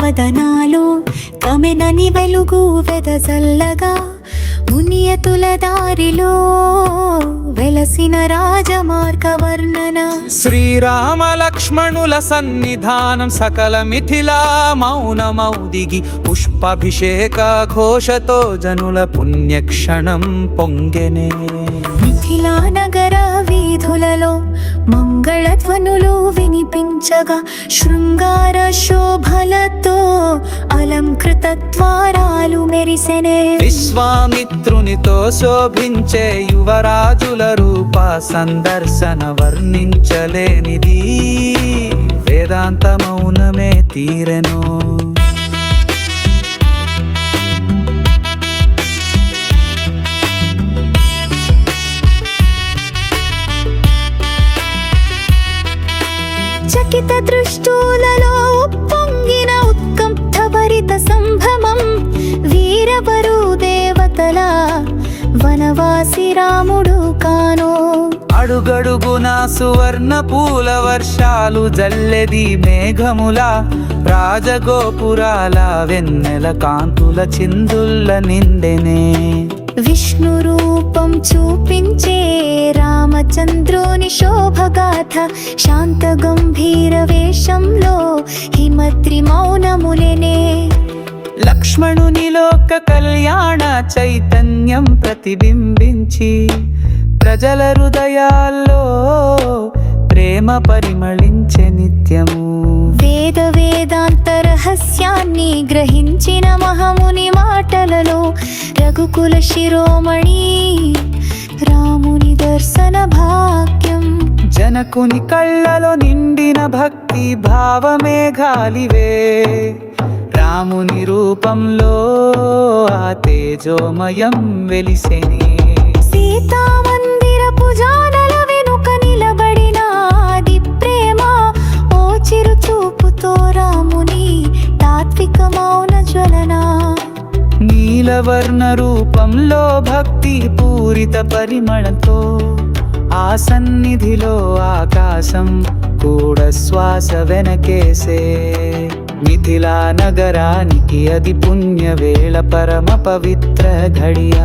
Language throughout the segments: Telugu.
వదనాలు కమెనని వెలుగు వెదజల్లగా మునియతుల దారిలో వెలసిన రాజమార్గ వర్ణన. శ్రీరామ లక్ష్మణుల సన్నిధానం సకల మిథిలా మౌనమౌదిగి పుష్పాభిషేక ఘోషతో జనుల పుణ్యక్షణం పొంగెనే. మిథిలా నగర వీధులలో మంగళధ్వనులు వినిపించగా శృంగార శోభలతో అలంకృత ద్వారాలు మెరిసెనే. విశ్వామిత్రునితో శోభించే యువరాజుల రూప సందర్శన వర్ణించలేనిది వేదాంత మౌనమే తీరెను. చకిత దృష్టులలో ఉప్పొంగిన ఉత్కంఠ భరిత సంభ్రమం వీరవరు దేవతల వనవాసి రాముడు కాను. అడుగడుగున సువర్ణ పూల వర్షాలు జల్లెది మేఘముల రాజగోపురాల వెన్నెల కాంతుల చిందుల్ల నిండెనే. విష్ణు రూపం చూపించే రామచంద్రుని శోభగాథ శాంత గంభీర వేషంలో హిమద్రి మౌనములెనే. లక్ష్మణుని లోక కళ్యాణ చైతన్యం ప్రతిబింబించి ప్రజల హృదయాల్లో ప్రేమ పరిమళించే నిత్యము. వేదాంత రహస్యాన్ని గ్రహించిన మహాముని మాటలలో రఘుకుల శిరోమణి రాముని దర్శన భాగ్యం. జనకుని కళ్ళలో నిండిన భక్తి భావమేఘాలివే రాముని రూపంలో ఆ తేజోమయం వెలిసెనే. సీతా మందిర పుజానల వెనుక నిలబడిన ఆది ప్రేమ ఓ చిరు చూపుతో రాముని తాత్విక మౌన జ్వలన. నీలవర్ణ రూపంలో భక్తి పూరిత పరిమళంతో ఆ సన్నిధిలో ఆకాశం కూడా శ్వాస వెనకేసే. మిథిలా నగరానికి అది పుణ్యవేళ పరమ పవిత్ర ఘడియ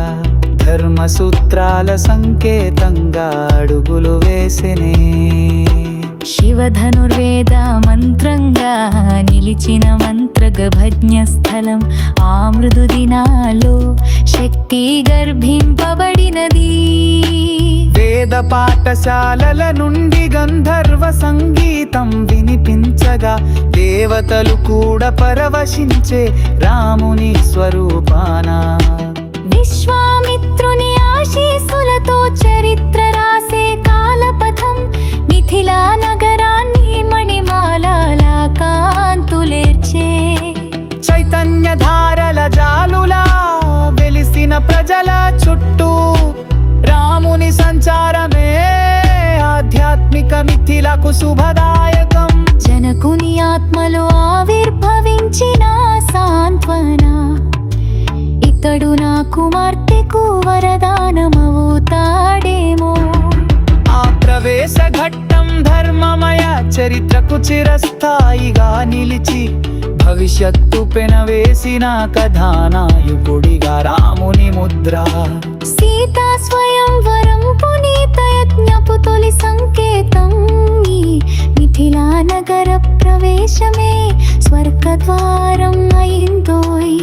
ధర్మ సూత్రాల సంకేతంగా అడుగులు వేసెనే. శివధనుర్వేద మంత్రంగా నిలిచిన మంత్రగభజ్ఞ స్థలం ఆ మృదు దినాల్లో శక్తి గర్భింపబడినది. వేద పాఠశాలల నుండి గంధర్వ సంగీతం వినిపించగా దేవతలు కూడా పరవశించే రాముని స్వరూపాన. విశ్వామిత్రుని ఆశీస్సులతో చరిత్ర రాసే కాలపథం మిథిలా నగరాన్ని మణిమాల కాంతులేర్చే. చైతన్య ధారల జాలులా వెలిసిన ప్రజల చుట్టూ రాముని సంచారమే ఆధ్యాత్మిక మిథిలకు శుభదాయకం. జనకుని ఆత్మలో ఆవిర్భవించిన సాంత్వన ఇతడు నా కుమార్తెకు వరదానమవుతాడేమో. ఆ ప్రవేశ ఘట్టం ధర్మమయ చరిత్రకు చిరస్థాయిగా నిలిచి భవిష్యత్తు పెనవేసిన కథానాయకుడిగా రాముని ముద్ర. సీతా స్వయంవరం పునీత యజ్ఞపు తొలి సంకేతం ఈ మిథిలా నగర ప్రవేశమే స్వర్గద్వారం అయిందోయ్.